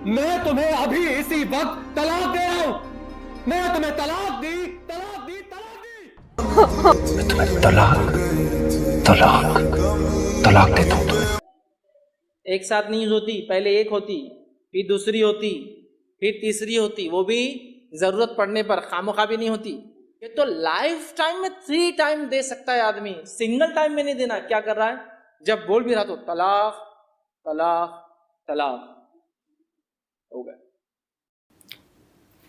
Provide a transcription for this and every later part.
मैं तुम्हें अभी इसी वक्त तलाक दे रहा हूं। मैं तुम्हें तलाक दी। मैं तुम्हें तलाक तलाक तलाक देता हूं। एक साथ नहीं होती, पहले एक होती, फिर दूसरी होती, फिर तीसरी होती, वो भी जरूरत पड़ने पर, खामोखा भी नहीं होती। ये तो लाइफ टाइम में 3 टाइम दे सकता है आदमी, सिंगल टाइम में नहीं देना। क्या कर रहा है, जब बोल भी रहा तो तलाक तलाक तलाक हो गया।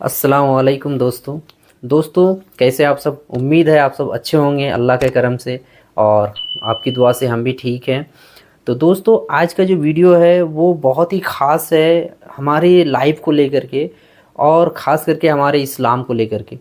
अस्सलाम वालेकुम दोस्तों कैसे आप सब। उम्मीद है आप सब अच्छे होंगे अल्लाह के करम से, और आपकी दुआ से हम भी ठीक हैं। तो दोस्तों आज का जो वीडियो है वो बहुत ही ख़ास है हमारी लाइफ को लेकर के, और ख़ास करके हमारे इस्लाम को लेकर के,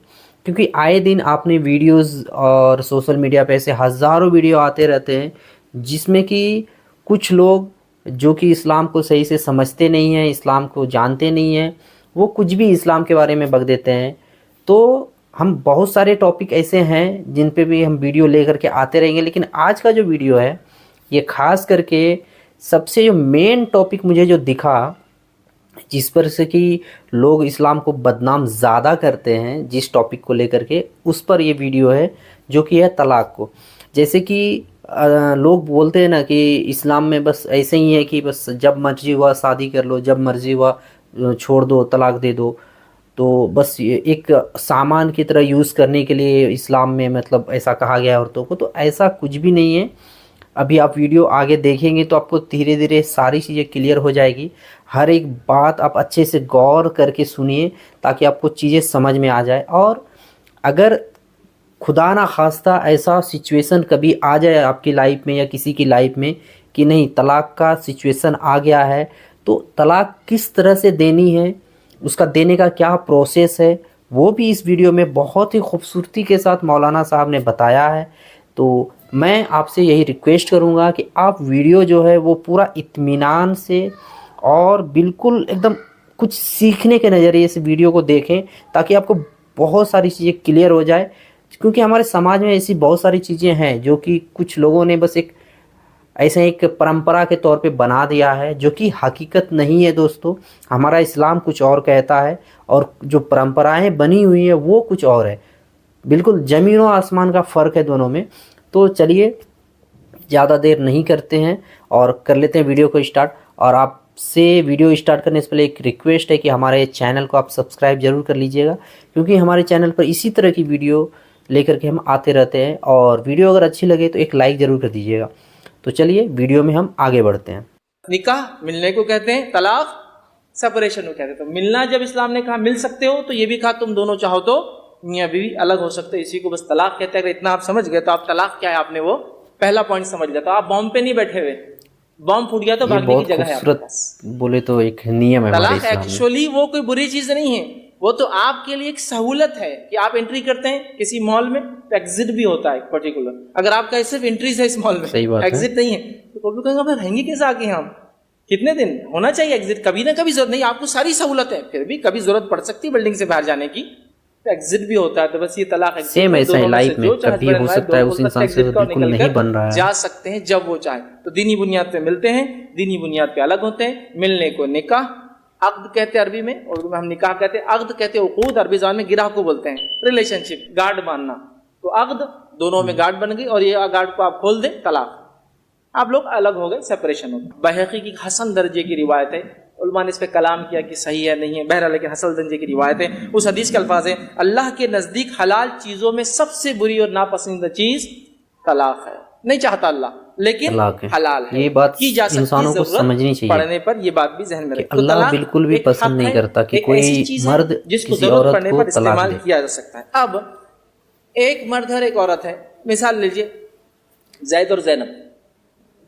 क्योंकि आए दिन आपने वीडियोस और सोशल मीडिया पे ऐसे हज़ारों वीडियो आते रहते हैं जिसमें कि कुछ लोग जो कि इस्लाम को सही से समझते नहीं हैं, इस्लाम को जानते नहीं हैं, वो कुछ भी इस्लाम के बारे में बक देते हैं। तो हम बहुत सारे टॉपिक ऐसे हैं जिन पे भी हम वीडियो लेकर के आते रहेंगे, लेकिन आज का जो वीडियो है ये ख़ास करके सबसे जो मेन टॉपिक मुझे जो दिखा, जिस पर से कि लोग इस्लाम को बदनाम ज़्यादा करते हैं जिस टॉपिक को लेकर के, उस पर ये वीडियो है, जो कि है तलाक़ को। जैसे कि लोग बोलते हैं ना कि इस्लाम में बस ऐसे ही है कि बस जब मर्जी हुआ शादी कर लो, जब मर्जी हुआ छोड़ दो, तलाक दे दो। तो बस ये एक सामान की तरह यूज़ करने के लिए इस्लाम में मतलब ऐसा कहा गया है औरतों को। तो ऐसा कुछ भी नहीं है। अभी आप वीडियो आगे देखेंगे तो आपको धीरे धीरे सारी चीज़ें क्लियर हो जाएगी। हर एक बात आप अच्छे से गौर करके सुनिए ताकि आपको चीज़ें समझ में आ जाए। और अगर खुदा ना खास्ता ऐसा सिचुएशन कभी आ जाए आपकी लाइफ में या किसी की लाइफ में कि नहीं तलाक का सिचुएशन आ गया है, तो तलाक किस तरह से देनी है, उसका देने का क्या प्रोसेस है, वो भी इस वीडियो में बहुत ही खूबसूरती के साथ मौलाना साहब ने बताया है। तो मैं आपसे यही रिक्वेस्ट करूँगा कि आप वीडियो जो है वो पूरा इत्मीनान से और बिल्कुल एकदम कुछ सीखने के नज़रिए से वीडियो को देखें, ताकि आपको बहुत सारी चीज़ें क्लियर हो जाए। क्योंकि हमारे समाज में ऐसी बहुत सारी चीज़ें हैं जो कि कुछ लोगों ने बस एक ऐसे एक परंपरा के तौर पे बना दिया है, जो कि हकीकत नहीं है। दोस्तों हमारा इस्लाम कुछ और कहता है और जो परंपराएं बनी हुई है वो कुछ और है। बिल्कुल ज़मीन और आसमान का फ़र्क है दोनों में। तो चलिए ज़्यादा देर नहीं करते हैं और कर लेते हैं वीडियो को स्टार्ट। और आपसे वीडियो स्टार्ट करने से पहले एक रिक्वेस्ट है कि हमारे चैनल को आप सब्सक्राइब ज़रूर कर लीजिएगा, क्योंकि हमारे चैनल पर इसी तरह की वीडियो लेकर के हम आते रहते हैं। और वीडियो अगर अच्छी लगे तो एक लाइक ज़रूर कर दीजिएगा। तो चलिए वीडियो में हम आगे बढ़ते हैं। निकाह मिलने को कहते हैं, तलाक सेपरेशन को कहते हैं। तो मिलना जब इस्लाम ने कहा मिल सकते हो, तो ये भी कहा तुम दोनों चाहो तो मियाँ बीवी अलग हो सकते, इसी को बस तलाक कहते हैं। अगर इतना आप समझ गए तो आप तलाक क्या है आपने वो पहला पॉइंट समझ लिया। तो आप बॉम्ब पे नहीं बैठे हुए, बॉम्ब फूट गया तो भागने की जगह है आपके पास। बोले तो एक नियम है तलाक एक्चुअली वो कोई बुरी चीज नहीं है, वो तो आपके लिए एक सहूलत है कि आप एंट्री करते हैं किसी मॉल में तो एग्जिट भी होता है पर्टिकुलर। अगर आपका सिर्फ एंट्री है इस मॉल में, एग्जिट नहीं है, तो कोई भी कहेंगे रहेंगे कैसे आगे हम, कितने दिन होना चाहिए एग्जिट, कभी ना कभी जरूरत नहीं, आपको सारी सहूलत है, फिर भी कभी जरूरत पड़ सकती है बिल्डिंग से बाहर जाने की, तो एग्जिट भी होता है। तो बस ये तलाक सेम ऐसा है लाइफ में, कभी हो सकता है उस इंसान से बिल्कुल नहीं बन रहा है, जा सकते हैं जब वो चाहे। तो दीनी बुनियाद पे मिलते हैं, दीनी बुनियाद पे अलग होते हैं। मिलने को निकाह अक्द कहते हैं अरबी में, उर्दू में हम निकाह कहते हैं। अक्द कहते हैं उकूद, अरबी ज़बान में गिरह को बोलते हैं, रिलेशनशिप, गार्ड बांधना। तो अक्द दोनों में गार्ड बन गई और ये गार्ड को आप खोल दें, तलाक, आप लोग अलग हो गए, सेपरेशन हो गया। बैहक़ी की हसन दर्जे की रिवायत है, उलमा ने इस पे कलाम किया कि सही है नहीं है, बहरहाल लेकिन हसन दर्जे की रिवायत है। उस हदीस के अल्फाज है, अल्लाह के नज़दीक हलाल चीज़ों में सबसे बुरी और नापसंदीदा चीज़ तलाक है। नहीं चाहता अल्लाह, लेकिन हलाल है। ये बात की जा सकती है, इंसानों को समझनी चाहिए पढ़ने पर ये बात भी जहन में रखें। अल्लाह बिल्कुल भी पसंद नहीं करता कि कोई मर्द जिसको किसी जरूरत औरत पड़ने को पर तलाक इस्तेमाल दे। किया जा सकता है। अब एक मर्द और एक औरत है, मिसाल लीजिए जैद और ज़ैनब,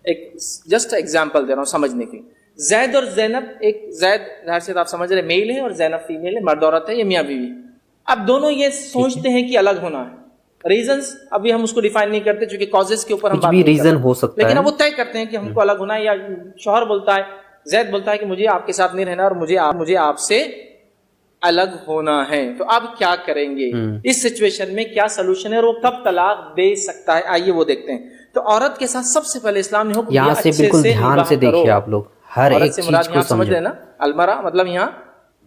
एक जस्ट एग्जांपल दे रहा हूँ समझने की। जैद और ज़ैनब, एक जैद जाहिर से आप समझ रहे मेल है और ज़ैनब फीमेल है, मर्द औरत है, ये मियाँ बीवी। अब दोनों ये सोचते हैं कि अलग होना है। रीजंस अभी हम उसको डिफाइन नहीं करते, क्योंकि कॉजेस के ऊपर हम बात भी नहीं रीजन करते, हो सकता लेकिन है। अब वो तय करते हैं कि हमको अलग होना है। या शौहर बोलता है, जैद बोलता है कि मुझे आपके साथ नहीं रहना और मुझे आपसे अलग होना है। तो अब क्या करेंगे इस सिचुएशन में, क्या सोल्यूशन है और वो कब तलाक दे सकता है, आइए वो देखते हैं। तो औरत के साथ सबसे पहले इस्लाम ने हुक्म दिया, यहाँ से बिल्कुल ध्यान से देखिए आप लोग, हर एक चीज को समझ रहे ना, अलमरा मतलब यहाँ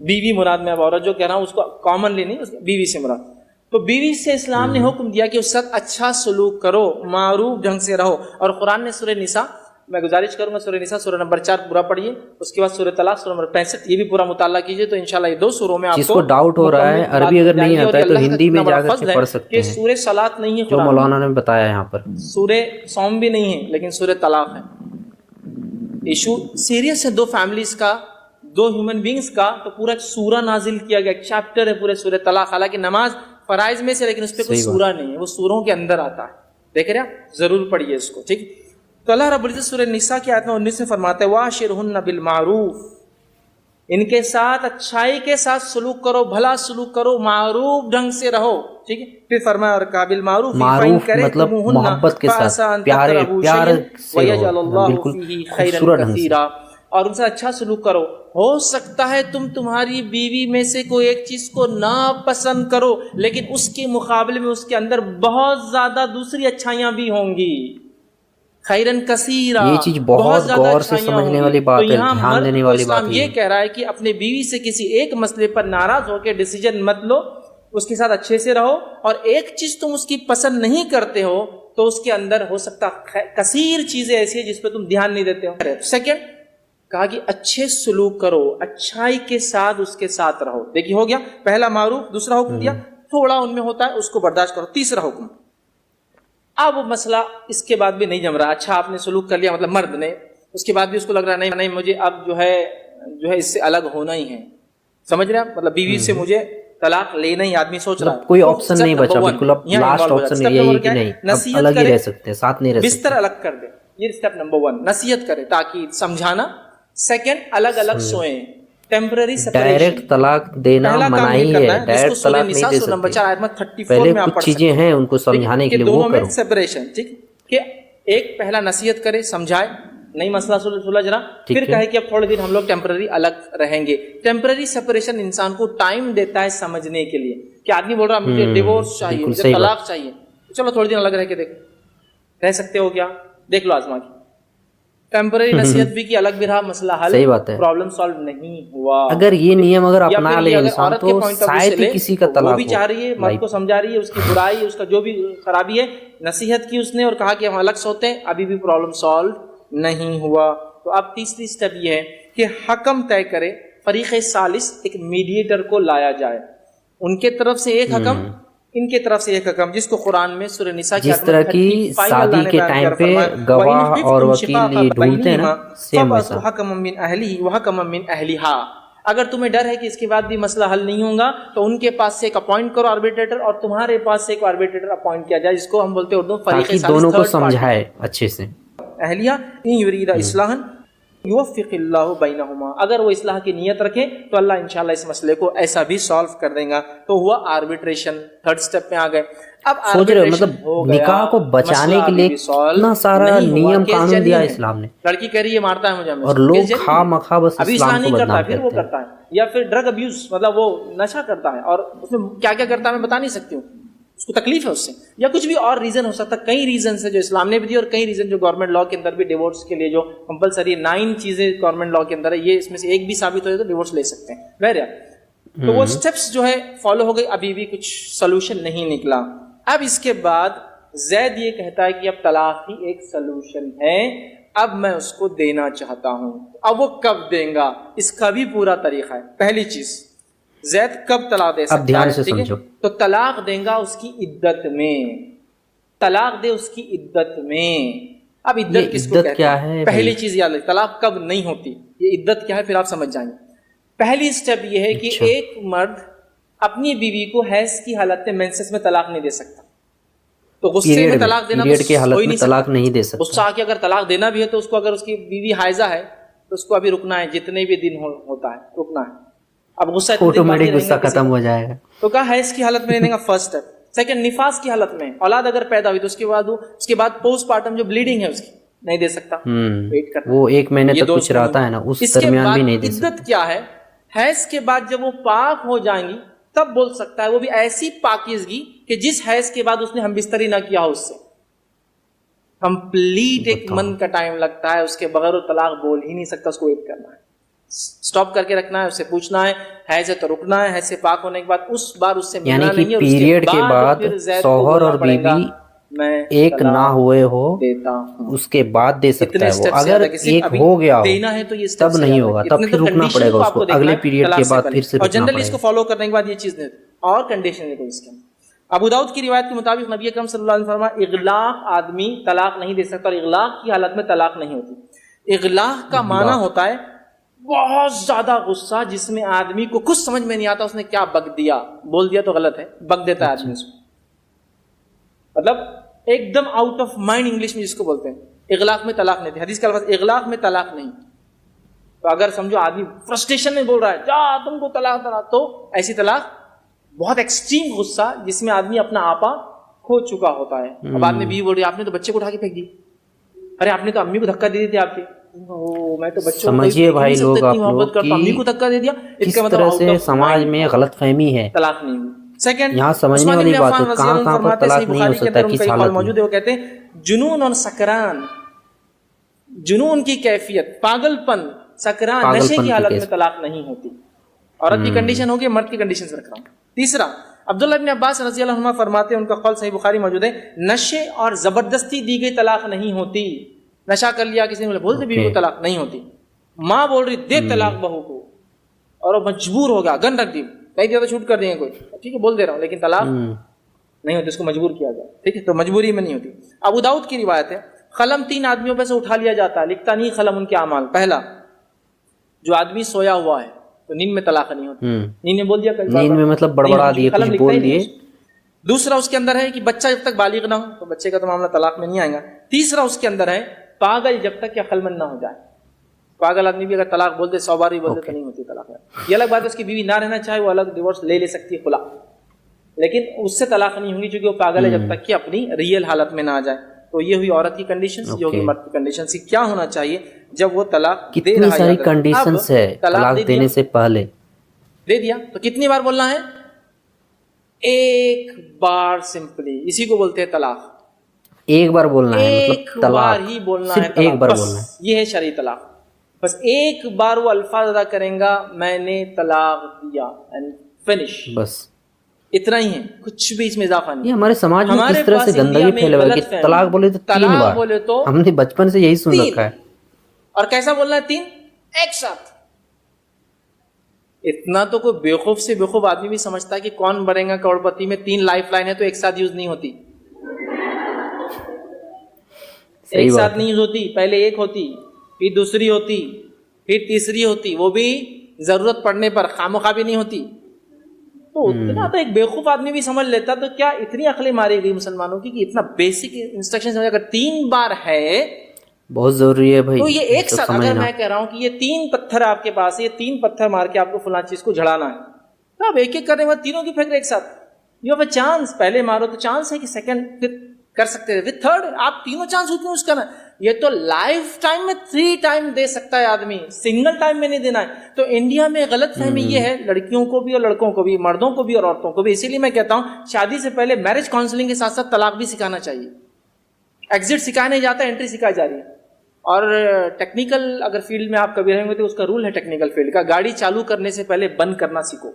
बीवी मुराद में, अब औरत जो कह रहा हूँ उसको कॉमनली नहीं, उसको बीवी से मुराद। तो बीवी से इस्लाम ने हुक्म दिया कि उसके साथ अच्छा सलूक करो, मारूफ ढंग से रहो। और कुरान ने सूरह निसा, मैं गुजारिश करूंगा सूरह निसा सूरह नंबर 4 पूरा पढ़िए, उसके बाद सूरह तलाक सूरह नंबर 65 ये भी पूरा मुताला कीजिए, तो इंशाल्लाह ये 2 सूरों में आपको जिसको डाउट हो रहा है अरबी अगर नहीं आता है तो हिंदी में जाकर के पढ़ सकते हैं। सूरह सलात नहीं है जो मौलाना ने बताया यहाँ पर, सूरह सौम भी नहीं है, लेकिन सूरह तलाक है। इशू सीरियस है 2 फैमिलीज का, 2 ह्यूमन बींग्स का, तो पूरा एक सूरा नाजिल किया गया, एक चैप्टर है पूरे सूरह तलाक। हालांकि नमाज फराइज में से, लेकिन उस पर कोई सूरा नहीं है, वो सूरों के अंदर आता है। देख रहे आप, जरूर पढ़िए इसको, ठीक। तो अल्लाह रब्बुल इज्जत सूरह निसा की आयत में 19 में फरमाता है वाशिरहुन्ना बिल मारूफ, इनके साथ अच्छाई के साथ सलूक करो, भला सलूक करो, मारूफ ढंग से रहो, ठीक है। फिर फरमाया और काबिल मारूफ मतलब मोहब्बत के साथ, प्यार से बिल्कुल खूबसूरत ढंग से, और उनसे अच्छा सलूक करो। हो सकता है तुम तुम्हारी बीवी में से कोई एक चीज को ना पसंद करो, लेकिन उसके मुकाबले में उसके अंदर बहुत ज्यादा दूसरी अच्छाइयां भी होंगी, खैरन कसीरा। ये चीज बहुत गौर से समझने वाली बात है, ध्यान देने वाली बात है। ये कह रहा है कि अपने बीवी से किसी एक मसले पर नाराज होकर डिसीजन मत लो, उसके साथ अच्छे से रहो। और एक चीज तुम उसकी पसंद नहीं करते हो तो उसके अंदर हो सकता कसीर चीजें ऐसी है जिस पर तुम ध्यान नहीं देते हो। सेकंड कहा कि अच्छे सलूक करो, अच्छाई के साथ उसके साथ रहो। देखिए हो गया पहला मारूफ, दूसरा हुक्म दिया थोड़ा उनमें होता है उसको बर्दाश्त करो, तीसरा हुक्म। अब वो मसला इसके बाद भी नहीं जम रहा, अच्छा आपने सलूक कर लिया मतलब मर्द ने, उसके बाद भी उसको लग रहा है नहीं मुझे अब जो है इससे अलग होना ही है, समझ रहे हैं आप, मतलब बीवी से मुझे तलाक लेना ही आदमी सोच रहा है, कोई ऑप्शन नहीं बचा बिल्कुल, अब लास्ट ऑप्शन यही है कि नहीं अब अलग ही रह सकते हैं, साथ नहीं रह सकते, बिस्तर अलग कर दे, ये स्टेप नंबर 1, नसीहत करे ताकि समझाना। सेकंड अलग अलग सोए, टेम्पररी सेपरेशन, डायरेक्ट तलाक देना मनाही है, डायरेक्ट तलाक नहीं दे सकते, पहले कुछ चीजें हैं उनको समझाने के लिए वो करो। सेपरेशन, ठीक कि एक पहला नसीहत करे, समझाए, नहीं मसला सुलझ रहा, फिर कहे कि अब थोड़े दिन हम लोग टेम्पररी अलग रहेंगे। टेम्पररी सेपरेशन इंसान को टाइम देता है समझने के लिए कि आदमी बोल रहा मुझे डिवोर्स चाहिए, मुझे तलाक चाहिए, चलो थोड़े दिन अलग रह के देखो, रह सकते हो क्या, देख लो आजमा के। टेम्पररी नसीहत भी की, अलग भी रहा, मसला हल, सही बात है, प्रॉब्लम सॉल्व नहीं हुआ। अगर ये नियम अगर अपना ले इंसान तो शायद ही किसी का तलाक वो भी चाह रही है, मर्द को समझा रही है उसकी बुराई, उसका जो भी खराबी है, नसीहत की उसने और कहा कि हम अलग सोते हैं, अभी भी प्रॉब्लम सॉल्व नहीं हुआ। तो अब तीसरी स्टेप ये है कि हकम तय करे, फरीक़े सालिस एक मीडिएटर को लाया जाए, उनके तरफ से एक हकम, इनके तरफ से एक हकम, जिसको कुरान में सूरह निसा जिस तरह की शादी के टाइम पे गवाह और वकील ये ढूंढते हैं ना, सेम वैसा हकम मिन अहली व हकम मिन अहलिहा। अगर तुम्हें डर है कि इसके बाद भी मसला हल नहीं होगा तो उनके पास से एक अपॉइंट करो आर्बिट्रेटर, और तुम्हारे पास से एक आर्बिट्रेटर अपॉइंट किया जाए, जिसको हम बोलते हैं उर्दू फरीक़े सालिस, दोनों को समझाए अच्छे से। अहलिया इन युरीदा इस्लाहन युवफ़्फ़िक़िल्लाहु बैनहुमा, अगर वो इस्लाह की नियत रखे तो अल्लाह इंशाल्लाह इस मसले को ऐसा भी सॉल्व कर देगा। तो हुआ आर्बिट्रेशन, थर्ड स्टेप में आ गए। अब सोच रहे हो मतलब निकाह को बचाने के लिए इतना सारा नियम कानून दिया इस्लाम ने। लड़की कह रही है मारता है मुझे, और लोग खामखा बस अभी इस्लाम नहीं करता, फिर वो करता है, या फिर ड्रग अब्यूज मतलब वो नशा करता है, और उसमें क्या क्या करता है मैं बता नहीं सकती हूँ, उसको तकलीफ है उससे, या कुछ भी और रीजन हो सकता है। कई रीजन है जो इस्लाम ने भी दिए और कई रीजन जो गवर्नमेंट लॉ के अंदर भी, डिवोर्स के लिए जो कंपलसरी 9 चीजें गवर्नमेंट लॉ के अंदर है, ये इसमें से एक भी साबित हो तो डिवोर्स ले सकते हैं, वैर। तो वो स्टेप्स जो है फॉलो हो गई, अभी भी कुछ सोल्यूशन नहीं निकला। अब इसके बाद जैद ये कहता है कि अब तलाक ही एक सोल्यूशन है, अब मैं उसको देना चाहता हूं। अब वो कब देगा, इसका भी पूरा तरीका है। पहली चीज, जैद कब तलाक दे सकता है, ध्यान से समझो। तो तलाक देगा उसकी इद्दत में, तलाक दे उसकी इद्दत में। अब इद्दत किसको कहते हैं? पहली चीज याद रखिए, तलाक कब नहीं होती, ये इद्दत क्या है फिर आप समझ जाएंगे। पहली स्टेप ये है कि एक मर्द अपनी बीवी को हैज की हालत में, मेंसेस में तलाक नहीं दे सकता। तो गुस्से में तलाक देना पीरियड की हालत में तलाक नहीं दे सकता। गुस्सा आके अगर तलाक देना भी है तो उसको, अगर उसकी बीवी हाइजा है तो उसको अभी रुकना है, जितने भी दिन होता है रुकना है। अब गुस्सा ऑटोमेटिक गुस्सा खत्म हो जाएगा। तो कहा हैज की हालत में लेने का फर्स्ट स्टेप। सेकंड, निफास की हालत में औलाद अगर पैदा हुई तो उसके बाद पोस्टमार्टम जो ब्लीडिंग है उसकी नहीं दे सकता, वेट करना, वो 1 महीने तक कुछ रहता है ना, उस दरमियान भी नहीं दे सकता। इद्दत क्या है, हैज के बाद जब वो पाक हो जाएंगी तब बोल सकता है, वो भी ऐसी पाकीज़गी कि जिस हैज के बाद उसने हमबिस्तरी ना किया हो उससे। कंप्लीट एक मन का टाइम लगता है, उसके बगैर वो तलाक बोल ही नहीं सकता, उसको वेट करना है। स्टॉप करके रखना है, उससे पूछना है से तो रुकना है से पाक होने के बाद उस बार उससे मिलना यानी कि नहीं है, पीरियड के बाद फिर ज़ैद को शौहर बोलना और पड़ेगा, बीवी मैं एक तलाक ना हुए हो देता हूं। उसके बाद दे सकता इतने है वो, steps अगर है, किसी एक अभी हो गया हो देना है तो ये तब steps नहीं है, होगा, इतने तब फिर तो रुकना condition पड़ेगा को उसको, आपको देखना अगले है पीरियड तलाक के से बाद पहले। फिर से और रुकना जनरली इसको पड़ेगा। फॉलो करने के बाद ये चीज नहीं, और कंडीशन देखो इसके अंदर। अबू दाऊद की रिवायत के मुताबिक नबी अकरम सल्लल्लाहु अलैहि वसल्लम फरमाया इगलाक आदमी तलाक नहीं दे सकता, और इगलाक की हालत में तलाक नहीं होती। इगलाक का माना होता है बहुत ज्यादा गुस्सा, जिसमें आदमी को कुछ समझ में नहीं आता उसने क्या बक दिया, बोल दिया तो गलत है, बक देता है आदमी उसको, मतलब एकदम आउट ऑफ माइंड इंग्लिश में जिसको बोलते हैं, इगलाक में तलाक नहीं थी। हदीस का अल्फाज इगलाक में तलाक नहीं। तो अगर समझो आदमी फ्रस्ट्रेशन में बोल रहा है जा तुमको तलाक तलाक, तो ऐसी तलाक बहुत एक्सट्रीम गुस्सा जिसमें आदमी अपना आपा खो चुका होता है। अब बाद में बीवी बोल रही है आपने तो बच्चे को उठा के फेंक दी, अरे आपने तो अम्मी को धक्का दे दी थी आपके, मैं तो बच्चों समझिए भाई लोग आप लोग करता, अम्मी को धक्का दे दिया, किस तरह से समाज में गलतफहमी है। तलाक नहीं हुई। सेकंड, यहाँ समझने वाली बात है, कहाँ कहाँ पर तलाक नहीं हो सकता, किस हालत में। मौजूद है, वो कहते हैं जुनून और सकरान, जुनून की कैफियत, पागलपन, सकरान, नशे की हालत में तलाक नहीं होती। औरत की कंडीशन होगी, मर्द की कंडीशन से रख रहा हूँ। तीसरा, अब्दुल्लाह इब्न अब्बास रज़ी अल्लाहु अन्हुमा फरमाते हैं, उनका कौल सही बुखारी मौजूद है, नशे और जबरदस्ती दी गई तलाक नहीं होती। नशा कर लिया किसी ने, बोलते बीवी को तलाक नहीं होती। माँ बोल रही दे तलाक बहू को, और वो मजबूर हो गया, गन रख दी, कहीं दिया तो शूट कर देंगे कोई, ठीक है बोल दे रहा हूँ, लेकिन तलाक नहीं होती, उसको मजबूर किया जाए, ठीक है, तो मजबूरी में नहीं होती। अबू दाऊद की रिवायत है, कलम 3 आदमियों पे से उठा लिया जाता है, लिखता नहीं कलम उनके अमाल। पहला, जो आदमी सोया हुआ है तो नींद में तलाक नहीं होती, नींद में बोल दिया, नींद में मतलब बड़बड़ा दिए, कुछ बोल दिए। दूसरा उसके अंदर है कि बच्चा जब तक बालिग ना हो तो बच्चे का तो मामला तलाक में नहीं आएगा। तीसरा उसके अंदर है पागल जब तक अक्लमंद ना हो जाए। पागल आदमी भी अगर तलाक बोल दे, 100 बार भी बोल दे तो नहीं होती तलाक। ये अलग बात है, उसकी बीवी ना रहना चाहे वो अलग डिवोर्स ले सकती है खुला, लेकिन उससे तलाक नहीं होगी क्योंकि वो पागल है जब तक कि अपनी रियल हालत में ना आ जाए। तो ये हुई औरत की कंडीशन, ये होगी मर्द की कंडीशन। क्या होना चाहिए जब वो तलाक दे रहा है? कितनी सारी कंडीशंस है तलाक देने से पहले। दे दिया तो कितनी बार बोलना है? एक बार, सिंपली, इसी को बोलते हैं तलाक। एक बार बोलना है, मतलब एक तलाक बार ही बोलना है, सिर्फ एक बार बोलना है। ये है शरई तलाक। बस एक बार वो अल्फाज अदा करेगा, मैंने तलाक दिया, एंड फिनिश, बस इतना ही है, कुछ भी इसमें इजाफा नहीं। ये हमारे समाज में किस तरह से गंदगी फैले हुआ है कि तलाक बोले तो 3 बार बोले, तो हमने बचपन से यही सुन रखा है। और कैसा बोलना है? 3 एक साथ। इतना तो कोई बेवकूफ से बेवकूफ आदमी भी समझता है कि कौन बनेगा करोड़पति में। 3 लाइफ लाइन है तो एक साथ यूज नहीं होती, एक साथ नहीं यूज होती। पहले एक होती, फिर दूसरी होती, फिर तीसरी होती, वो भी जरूरत पड़ने पर, खामोखा भी नहीं होती। तो उतना तो एक बेवकूफ आदमी भी समझ लेता, तो क्या इतनी अकलें मारी गई मुसलमानों की कि इतना बेसिक इंस्ट्रक्शन समझ, अगर 3 बार है बहुत जरूरी है भाई। तो ये एक साथ, अगर मैं कह रहा हूं कि ये 3 पत्थर आपके पास है, ये 3 पत्थर मार के आपको फलां चीज को झड़ाना है, तो आप एक एक करने के बाद तीनों की फेंक रहे एक साथ। यू हैव अ चांस, पहले मारो तो चांस है कि सेकंड फिर कर सकते हैं, फिर थर्ड, आप तीनों चांस क्यों यूज करना? ये तो लाइफ टाइम में 3 टाइम दे सकता है आदमी, सिंगल टाइम में नहीं देना है। तो इंडिया में गलत फहमी ये है, लड़कियों को भी और लड़कों को भी, मर्दों को भी और औरतों को भी। इसीलिए मैं कहता हूं शादी से पहले मैरिज काउंसलिंग के साथ साथ तलाक भी सिखाना चाहिए। एग्जिट सिखाया नहीं जाता, एंट्री सिखाई जा रही है। और टेक्निकल अगर फील्ड में आप कभी रहेंगे तो उसका रूल है टेक्निकल फील्ड का, गाड़ी चालू करने से पहले बंद करना सीखो।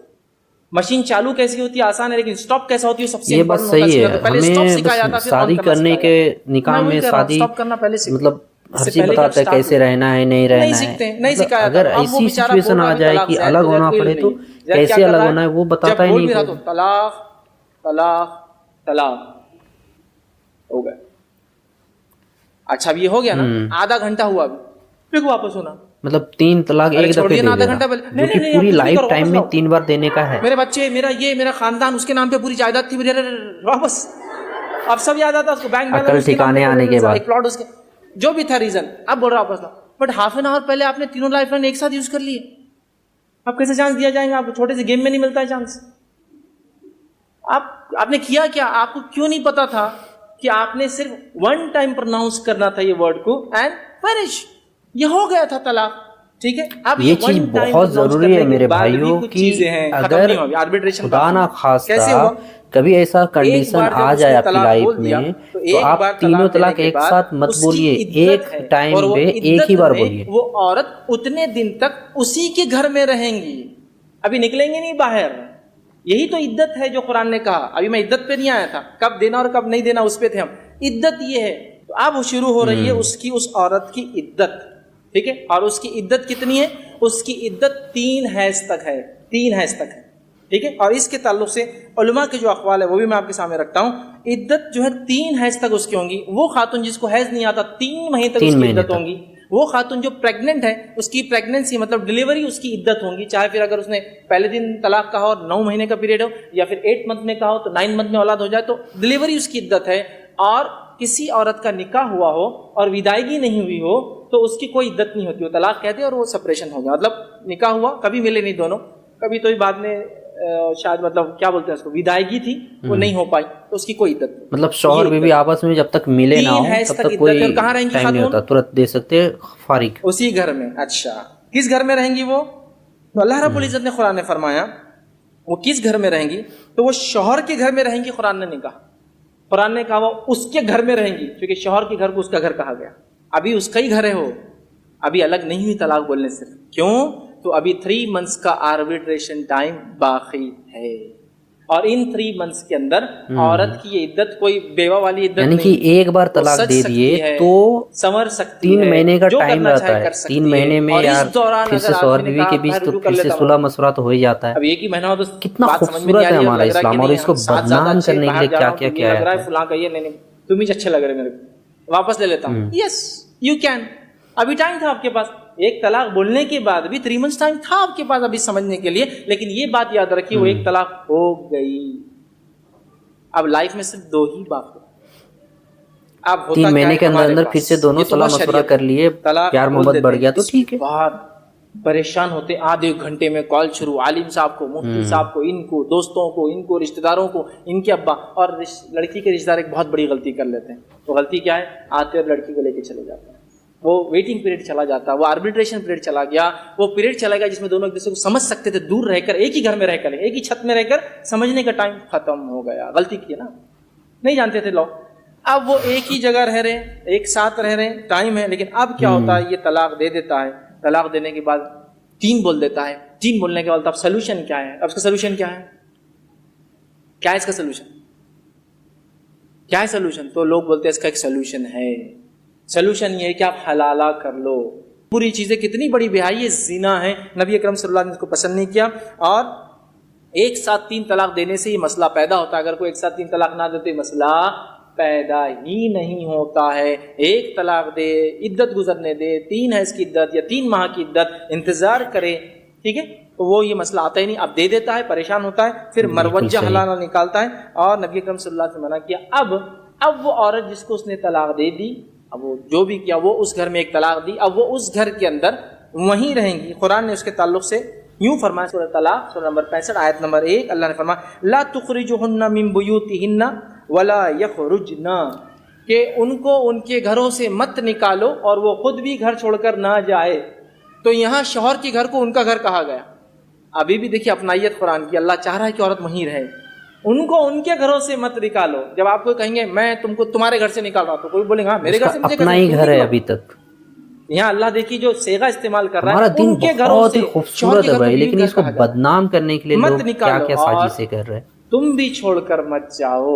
मशीन चालू कैसी होती है आसान है, लेकिन स्टॉप कैसा होती है सबसे ये बात सही है। पहले स्टॉप सिखाया जाता है, शादी करने के निकाह में शादी मतलब हर चीज बताता है कैसे रहना है, नहीं रहना है। नहीं सिखाया। अगर ऐसी सिचुएशन आ जाए कि अलग होना पड़े तो कैसे अलग होना है वो बताता ही नहीं। तलाक तलाक तलाक हो गया। अच्छा अब ये हो गया ना, आधा घंटा हुआ, अभी फिर वापस होना, मतलब 3 तलाक एक दफे दे देना, जो कि पूरी लाइफ टाइम में 3 बार देने का है। मेरे बच्चे, मेरा ये, मेरा खानदान, उसके नाम पे पूरी जायदाद थी, वापस। अब सब याद आता उसको, बैंक अकल ठिकाने आने के बाद, एक प्लॉट उसके, जो भी था रीजन, अब बोल रहा वापस ला। बट हाफ एन आवर पहले आपने तीनों लाइफ लाइन एक साथ यूज कर लिए, अब कैसे चांस दिया जाएगा? आपको छोटे से गेम में नहीं मिलता है चांस। आपने किया क्या? आपको क्यों नहीं पता था कि आपने सिर्फ 1 टाइम प्रोनाउंस करना था ये वर्ड को, एंड फिनिश, ये हो गया था तलाक। ठीक है, अब ये चीज बहुत जरूरी है मेरे भाइयों की। अगर खुदा ना खास्ता کبھی ایسا کنڈیشن بار جب آ اس جائے نے آپ کی طلاق لائف بول دیا میں تو تو ایک آپ بار تینوں طلاق طلاق دینے ایک کے ساتھ بعد مت اس کی بولیے، عدت ایک ہے، ٹائم اور وہ پہ ایک عدت ہی بار میں بولیے۔ وہ عورت اتنے دن تک اسی کے گھر میں رہیں گی، ابھی نکلیں گے نہیں باہر۔ یہی تو عدت ہے جو قرآن نے کہا۔ ابھی میں عدت پہ نہیں آیا تھا، کب دینا اور کب نہیں دینا اس پہ تھے ہم۔ عدت یہ ہے، تو اب شروع ہو رہی ہے اس عورت کی عدت، ٹھیک ہے؟ اور اس کی عدت کتنی ہے؟ اس کی عدت 3 حیض تک ہے، 3 حیض تک ہے، ٹھیک ہے؟ اور اس کے تعلق سے علماء کے جو اقوال ہے وہ بھی میں آپ کے سامنے رکھتا ہوں۔ عدت جو ہے 3 حیض تک اس کی ہوں گی۔ وہ خاتون جس کو حیض نہیں آتا 3 مہینے تک اس کی عدت ہوں گی۔ وہ خاتون جو پریگننٹ ہے اس کی پریگننسی مطلب ڈیلیوری اس کی عدت ہوں گی، چاہے پھر اگر اس نے پہلے دن طلاق کہا اور 9 مہینے کا پیریڈ ہو، یا پھر 8 منتھ میں کہا ہو تو 9 منتھ میں اولاد ہو جائے تو ڈیلیوری اس کی عدت ہے۔ اور کسی عورت کا نکاح ہوا ہو اور ودائیگی نہیں ہوئی ہو تو اس کی کوئی عدت نہیں ہوتی، وہ طلاق کہتے ہیں اور وہ سپریشن ہو گیا، مطلب نکاح ہوا، کبھی ملے نہیں دونوں، کبھی تو بعد میں شاید مطلب کیا بولتے ہیں اس کو، ودائیگی تھی وہ نہیں ہو پائی تو اس کی کوئی عدت نہیں۔ مطلب شوہر بیوی آپس میں جب تک ملے نہ ہو تب تک کوئی کہاں رہیں گی ٹائم نہیں ہوتا، ترنت دے سکتے فارغ اسی گھر میں۔ اچھا کس گھر میں رہیں گی وہ؟ تو اللہ رب العزت نے قرآن نے فرمایا وہ کس گھر میں رہیں گی، تو وہ شوہر کے گھر میں رہیں گی۔ قرآن نے نہیں کہا، قرآن نے کہا وہ اس کے گھر میں رہیں گی، کیونکہ شوہر کے گھر کو اس کا گھر کہا گیا۔ ابھی اس کا ہی گھر ہے، وہ ابھی الگ نہیں ہوئی طلاق بولنے سے۔ کیوں؟ تو ابھی 3 منتھس کا آربیٹریشن ٹائم باقی ہے، اور ان 3 منتھس کے اندر عورت کی یہ عدت کوئی بیوہ والی عدت یعنی کہ نہیں، ایک بار طلاق دے دیے تو سنور سکتی 3 ہے، مہینے کا جو ٹائم کرنا رہتا چاہے ہے۔ کر سکتی 3 ہے۔ مہینے میں اور یار اس دوران پھر اگر سے شوہر آدمی نے بیوی کے کہا بیچ میں تو رجوع کر پھر سے لیتا ہوں، صلح مشورت ہو ہی جاتا ہے۔ اب ایک ہی مہینہ ہو تو کتنا بات سمجھ میں خوبصورت نہیں آ ہے رہی، ہمارا لگ رہا اسلام، کہ اور نہیں اس کو ساتھ زیادہ بدنام اچھے، کرنے کے باہر لیے جا کیا رہا ہوں کیا تو یہ کیا لگ رہا ہے۔ ہے فلاں کا یہ نہیں، تم ہی اچھے لگ رہے میرے کو، واپس لے لیتا ہوں۔ یس یو کین، ابھی ٹائم تھا آپ کے پاس، ایک طلاق بولنے کے بعد بھی 3 منتھس ٹائم تھا آپ کے پاس ابھی سمجھنے کے لیے، لیکن یہ بات یاد رکھیے وہ ایک طلاق ہو گئی، اب لائف میں صرف 2 ہی باقی۔ اب ہوتا 3 مہینے کے ہمارے اندر پاس، پھر سے دونوں یہ تو صلاح بہت مشورہ شریعت کر ہے، لیے، طلاق پیار بول محبت دیتے بڑھ ہیں۔ گیا تو اس ٹھیک کے ہے۔ بعد پریشان ہوتے، آدھے گھنٹے میں کال شروع، عالم صاحب کو، مفتی صاحب کو، ان کو دوستوں کو، ان کو رشتہ داروں کو، ان کے ابا، اور لڑکی کے رشتہ دار ایک بہت بڑی غلطی کر لیتے ہیں۔ وہ غلطی کیا ہے؟ آتے اور لڑکی کو لے کے چلے جاتے ہیں، وہ ویٹنگ پیریڈ چلا جاتا، وہ آربیٹریشن پیریڈ چلا گیا، وہ پیریڈ چلا گیا جس میں دونوں ایک دوسرے کو سمجھ سکتے تھے، دور رہ کر ایک ہی گھر میں رہ کر، ایک ہی چھت میں رہ کر سمجھنے کا ٹائم ختم ہو گیا۔ غلطی کی نا، نہیں جانتے تھے لوگ، اب وہ ایک ہی جگہ رہ رہے، ایک ساتھ رہ رہے، ٹائم ہے، لیکن اب کیا ہوتا ہے، یہ طلاق دے دیتا ہے، طلاق دینے کے بعد 3 بول دیتا ہے، 3 بولنے کے بعد اب سلوشن کیا ہے؟ اب اس کا سلوشن کیا ہے؟ کیا ہے اس کا سلوشن؟ کیا ہے سلوشن؟ تو لوگ بولتے ہیں اس کا ایک سلوشن ہے، سلوشن یہ ہے کہ آپ حلالہ کر لو۔ پوری چیزیں کتنی بڑی بہائی، یہ زنا ہے، نبی اکرم صلی اللہ علیہ وسلم نے اس کو پسند نہیں کیا، اور ایک ساتھ 3 طلاق دینے سے یہ مسئلہ پیدا ہوتا ہے۔ اگر کوئی ایک ساتھ 3 طلاق نہ دیتے مسئلہ پیدا ہی نہیں ہوتا ہے۔ ایک طلاق دے، عدت گزرنے دے، 3 ہے اس کی عدت یا 3 ماہ کی عدت، انتظار کرے، ٹھیک ہے، تو وہ یہ مسئلہ آتا ہی نہیں، اب دے دیتا ہے، پریشان ہوتا ہے، پھر مروجہ حلالہ نکالتا ہے۔ اور نبی اکرم صلی اللہ علیہ وسلم نے منع کیا۔ اب وہ عورت جس کو اس نے طلاق دے دی، اب وہ جو بھی کیا، وہ اس گھر میں ایک طلاق دی، اب وہ اس گھر کے اندر وہیں رہیں گی۔ قرآن نے اس کے تعلق سے یوں فرمایا، سورہ طلاق سورہ نمبر 65 آیت نمبر 1، اللہ نے فرمایا لا تخرجوهن من بيوتهن ولا يخرجن، کہ ان کو ان کے گھروں سے مت نکالو اور وہ خود بھی گھر چھوڑ کر نہ جائے۔ تو یہاں شوہر کے گھر کو ان کا گھر کہا گیا۔ ابھی بھی دیکھیے اپنائیت قرآن کی، اللہ چاہ رہا ہے کہ عورت وہیں رہے، ان کو ان کے گھروں سے مت نکالو۔ جب آپ کو کہیں گے میں تم کو تمہارے گھر سے نکال رہا ہوں تو کوئی بولے گا میرے گھر سے مجھے اپنا ہی گھر ہے ابھی تک۔ یہاں اللہ دیکھیے جو صیغہ استعمال کر رہا ہے، ہمارا دین ان کے گھروں بہت سے، ہی خوبصورت ہے بھائی، لیکن اس کو بدنام کرنے کے لیے لوگ کیا کیا سازشیں کر رہے ہیں۔ تم بھی چھوڑ کر مت جاؤ،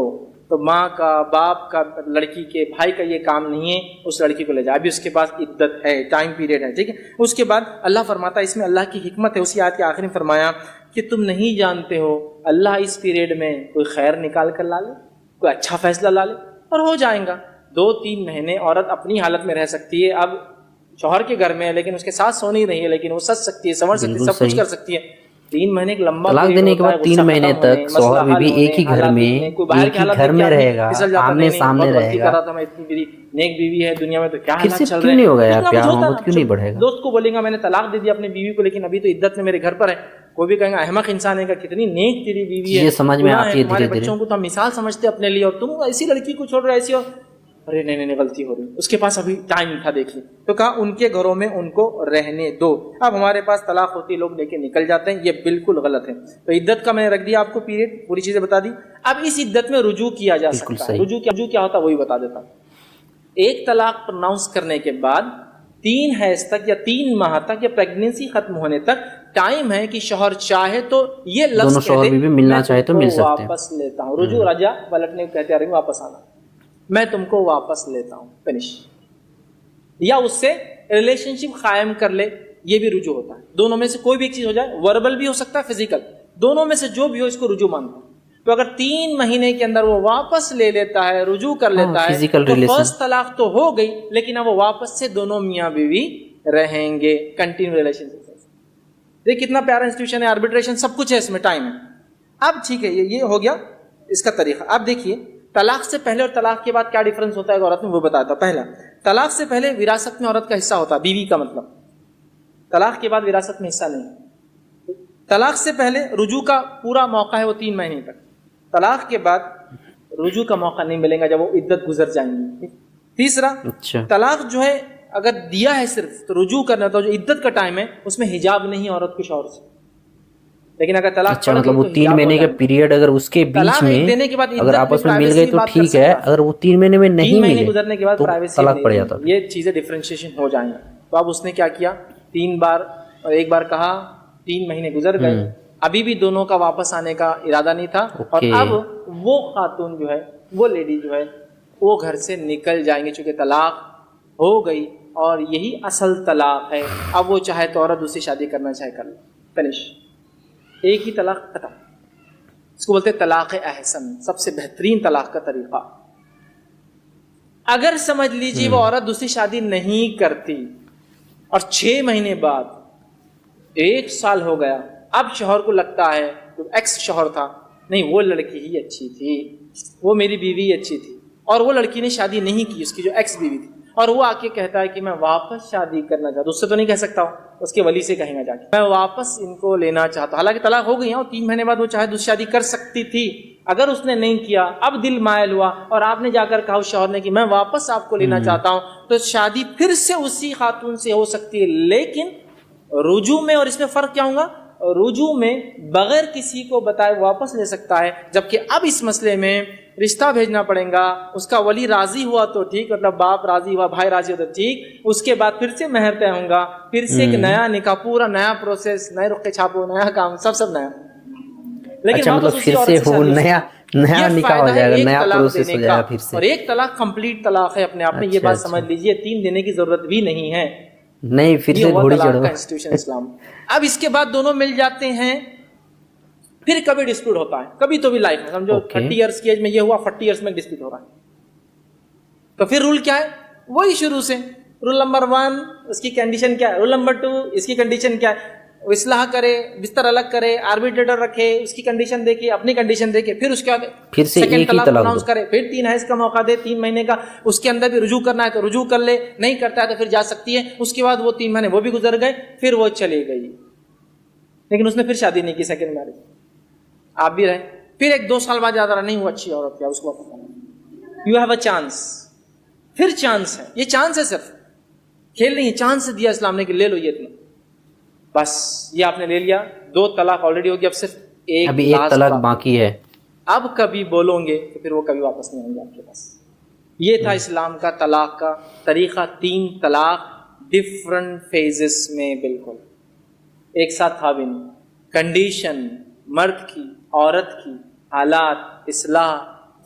تو ماں کا، باپ کا، لڑکی کے بھائی کا یہ کام نہیں ہے اس لڑکی کو لے جائے، ابھی اس کے پاس عدت ہے، ٹائم پیریڈ ہے، ٹھیک ہے۔ اس کے بعد اللہ فرماتا ہے، اس میں اللہ کی حکمت ہے، اسی آیت کے آخر میں فرمایا کہ تم نہیں جانتے ہو اللہ اس پیریڈ میں کوئی خیر نکال کر لا لے، کوئی اچھا فیصلہ لا لے، اور ہو جائیں گا۔ 2-3 مہینے عورت اپنی حالت میں رہ سکتی ہے، اب شوہر کے گھر میں ہے لیکن اس کے ساتھ سو نہیں رہی ہے، لیکن وہ سچ سکتی ہے، سنور سکتی ہے، سب کچھ کر سکتی ہے۔ 3 مہینے ایک لمبا طلاق دینے کے بعد 3 مہینے تک شوہر بیوی ایک ہی گھر میں، ایک ہی گھر میں رہے گا، آمنے سامنے رہے گا۔ میں اتنی بڑی نیک بیوی ہے دنیا میں، تو کیا پھر حالات سے چل کیوں رہے نہیں ہوگا یار، ہیں؟ پیار محبت کیوں نہیں بڑھے گا؟ دوست کو بولیں گا میں نے طلاق دے دی اپنی بیوی کو، لیکن ابھی تو عدت میں میرے گھر پر ہے، کوئی بھی کہیں گا احمق انسان ہے، کا کتنی نیک تیری بیوی ہے، یہ سمجھ میں آتی ہے تمہارے دھیرے دھیرے۔ بچوں کو تو ہم مثال سمجھتے اپنے لیے، اور تم ایسی لڑکی کو چھوڑ رہے، ایسی، अरे नहीं नहीं गलती हो रही, उसके पास अभी टाइम था देखिए, तो कहा उनके घरों में उनको रहने दो। अब हमारे पास तलाक होती है, लोग लेके निकल जाते हैं, ये बिल्कुल गलत है। तो इद्दत का मैंने रख दिया आपको पीरियड, पूरी चीजें बता दी। अब इस इद्दत में रुजू किया जा सकता है। रुजू क्या होता है वही बता देता हूँ। एक तलाक प्रोनाउंस करने के बाद 3 हैज तक या 3 माह तक या प्रेगनेंसी खत्म होने तक टाइम है कि शौहर चाहे तो ये लफ्ज दोनों शौहर भी मिलना चाहे तो मिल सकते हैं। वापस लेता हूँ, रुजू रजा पलटने को कहते हैं, वापस आना, मैं तुमको वापस लेता हूँ, फिनिश। या उससे रिलेशनशिप कायम कर ले, ये भी रुजू होता है। दोनों में से कोई भी एक चीज हो जाए, वर्बल भी हो सकता है, फिजिकल, दोनों में से जो भी हो इसको रुजू मानता है। तो अगर 3 महीने के अंदर वो वापस ले लेता है, रुजू कर लेता है, तो फर्स्ट तलाक तो हो गई, लेकिन अब वो वापस से दोनों मियाँ बीवी रहेंगे, कंटिन्यू रिलेशनशिप। देखिए कितना प्यारा इंस्टीट्यूशन है, आर्बिट्रेशन सब कुछ है इसमें, टाइम है। अब ठीक है, ये हो गया इसका तरीका। अब देखिए तलाक से पहले और तलाक के बाद क्या डिफरेंस होता है औरत में, वो बताता हूं। पहला, तलाक से पहले विरासत में औरत का हिस्सा होता है, बीवी का मतलब। तलाक के बाद विरासत में हिस्सा नहीं। तलाक से पहले रुजू का पूरा मौका है वो 3 महीने तक। तलाक के बाद रुजू का मौका नहीं मिलेगा जब वो इद्दत गुजर जाएंगी। तीसरा, तलाक जो है अगर दिया है सिर्फ तो रुजू करना, तो जो इद्दत का टाइम है उसमें हिजाब नहीं औरत कुछ और से। लेकिन अगर तलाक मतलब वो 3 महीने का पीरियड अगर उसके बीच में देने के बाद अगर आपस में मिल गए तो ठीक है, अगर वो 3 महीने में नहीं मिले गुजरने के बाद तो तलाक पड़ जाता। ये चीजें डिफरेंशिएशन हो जाएंगे। तो अब उसने क्या किया, 3 बार और 1 बार कहा, 3 महीने गुजर गए, अभी भी दोनों का वापस आने का इरादा नहीं था। और अब वो खातून जो है, वो लेडी जो है, वो घर से निकल जाएंगे, चूंकि तलाक हो गई और यही असल तलाक है। अब वो चाहे तो औरत दूसरी शादी करना चाहे कर ले, फिनिश, एक ही तलाक खत्म। इसको बोलते हैं तलाक अहसन, सबसे बेहतरीन तलाक का तरीका। अगर समझ लीजिए वो औरत दूसरी शादी नहीं करती और 6 महीने बाद 1 साल हो गया, अब शौहर को लगता है, जो एक्स शौहर था, नहीं वो लड़की ही अच्छी थी, वो मेरी बीवी अच्छी थी, और वो लड़की ने शादी नहीं की, उसकी जो एक्स बीवी थी, और वो आके कहता है कि मैं वापस शादी करना चाहता हूँ। उससे तो नहीं कह सकता हूँ, उसके वली से कहेंगे जाके, मैं वापस इनको लेना चाहता हूँ। हालांकि तलाक हो गई है और 3 महीने बाद वो चाहे दूसरी शादी कर सकती थी। अगर उसने नहीं किया, अब दिल मायल हुआ और आपने जाकर कहा उस शौहर ने कि मैं वापस आपको लेना चाहता हूँ, तो शादी फिर से उसी खातून से हो सकती है। लेकिन रुजू में और इसमें फर्क क्या होगा, रुजू में बगैर किसी को बताए वापस ले सकता है, जबकि अब इस मसले में रिश्ता भेजना पड़ेगा। उसका वली राजी हुआ तो ठीक, मतलब बाप राजी हुआ, भाई राजी हुआ तो ठीक, उसके बाद फिर से महर तय होगा, फिर से एक नया निकाह, पूरा नया प्रोसेस, नए रुखे छापो, नया काम, सब नया। लेकिन अच्छा, मतलब फिर से वो नया निकाह हो जाएगा, नया प्रोसेस हो जाएगा फिर से। और एक तलाक कंप्लीट तलाक है अपने आप में, ये बात समझ लीजिए, 3 देने की जरूरत भी नहीं है। नहीं, फिर से घोड़ी चढ़ो इंस्टीट्यूशन इस्लाम। अब इसके बाद दोनों मिल जाते हैं, फिर कभी डिस्प्यूट होता है, कभी तो भी लाइफ में समझो 30 इयर्स की एज में ये हुआ, 40 इयर्स में डिस्प्यूट हो रहा है, तो फिर रूल क्या है, वही शुरू से। रूल नंबर 1 उसकी कंडीशन क्या है, रूल नंबर 2 इसकी कंडीशन क्या है, इस्लाह करे, बिस्तर अलग करे, आर्बिट्रेटर रखे, उसकी कंडीशन देखे, अपनी कंडीशन देखे, फिर उसके बाद फिर से एक ही तलाक अनाउंस करे, फिर 3 हैज का मौका दे, 3 महीने का, उसके अंदर भी रुजू करना है तो रुजू कर ले, नहीं करता है तो फिर जा सकती है। उसके बाद वो 3 महीने वो भी गुजर गए, फिर वो चली गई, लेकिन उसने फिर शादी नहीं की, सेकंड मैरिज, आप भी रहे, फिर 1-2 साल बाद याद आ रहा नहीं वो अच्छी औरत है, उसको यू हैव अ चांस, फिर चांस है, ये चांस है, सिर्फ खेल नहीं है, चांस दिया इस्लाम ने कि ले लो ये इतना, बस ये आपने ले लिया, 2 तलाक ऑलरेडी हो गया, अब सिर्फ एक तलाक बाकी है। अब कभी बोलोगे तो फिर वो कभी वापस नहीं आएंगे आपके पास। ये था इस्लाम का तलाक का तरीका, 3 तलाक डिफरेंट फेजेस में, बिल्कुल एक साथ था भी नहीं। कंडीशन मर्द की, औरत की, हालात, इस्लाह,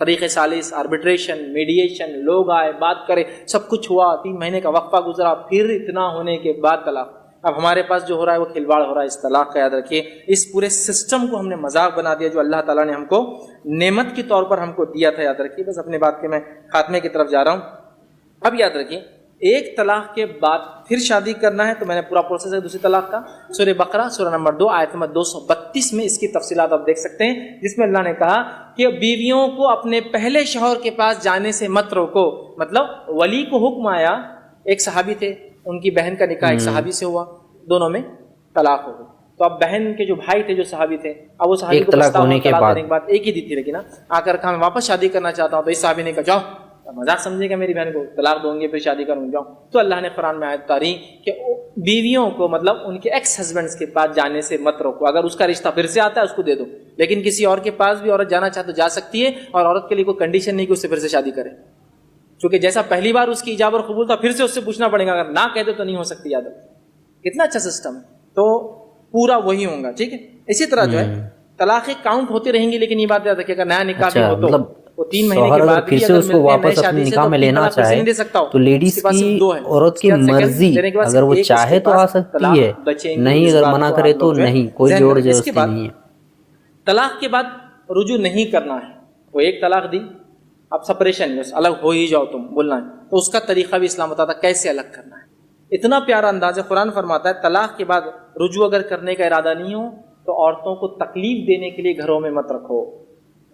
तरीक़े सालिस, आर्बिट्रेशन, मीडिएशन, लोग आए, बात करे, सब कुछ हुआ, 3 महीने का वक्फा गुजरा, फिर इतना होने के बाद तलाक। अब हमारे पास जो हो रहा है वो खिलवाड़ हो रहा है इस तलाक का, याद रखिए। इस पूरे सिस्टम को हमने मजाक बना दिया जो अल्लाह ताला ने हमको नेमत के तौर पर हमको दिया था, याद रखिए। बस अपने बात के मैं खात्मे की तरफ जा रहा हूँ। अब याद रखिए, एक तलाक के बाद फिर शादी करना है तो मैंने पूरा प्रोसेस है दूसरी तलाक का, सूरह बकरा सूरह नंबर 2 आयत नंबर 232 में इसकी तफसीलात आप देख सकते हैं, जिसमें अल्लाह ने कहा कि बीवियों को अपने पहले शौहर के पास जाने से मत रोको। मतलब वली को हुक्म आया, एक सहाबी थे, उनकी बहन का निकाह एक सहाबी से हुआ, दोनों में तलाक हो गई, तो अब बहन के जो भाई थे, जो सहाबी थे, अब वो सहाबी को तलाक होने के बाद एक ही दी थी, लेकिन आकर कहा मैं वापस शादी करना चाहता हूँ, तो इस सहाबी ने कहा जाओ मजाक समझेगा मेरी बहन को, तलाक दूंगी फिर शादी करूंगी जाऊँ। तो अल्लाह ने कुरान में आयत उतारी कि बीवियों को मतलब उनके एक्स हस्बैंड्स के पास जाने से मत रोको, अगर उसका रिश्ता फिर से आता है उसको दे दो, लेकिन किसी और के पास भी औरत जाना चाहे तो जा सकती है, और औरत के लिए कोई कंडीशन नहीं कि उससे फिर से शादी करे, क्योंकि जैसा पहली बार उसकी इजाब और कबूल था फिर से उससे पूछना पड़ेगा, अगर ना कहते तो नहीं हो सकती याद। कितना अच्छा सिस्टम है, तो पूरा वही होगा, ठीक है। इसी तरह जो है तलाक़ें काउंट होती रहेंगी, लेकिन ये बात याद रखिए अगर नया निकाह भी हो तो मतलब वो 3 महीने के बाद फिर से उसको वापस अपने निकाह में लेना चाहे तो लेडीज की औरत की मर्जी, अगर वो चाहे तो आ सकती है, नहीं अगर मना करे तो नहीं, कोई जोर जबरदस्ती नहीं है। तलाक के बाद रुजू नहीं करना है, वो एक तलाक दी अब सेपरेशन बस अलग हो ही जाओ तुम बोलना है, तो उसका तरीका भी इस्लाम बताता कैसे अलग करना है। इतना प्यारा अंदाज है, कुरान फरमाता है तलाक के बाद रुजू अगर करने का इरादा नहीं हो तो औरतों को तकलीफ देने के लिए घरों में मत रखो,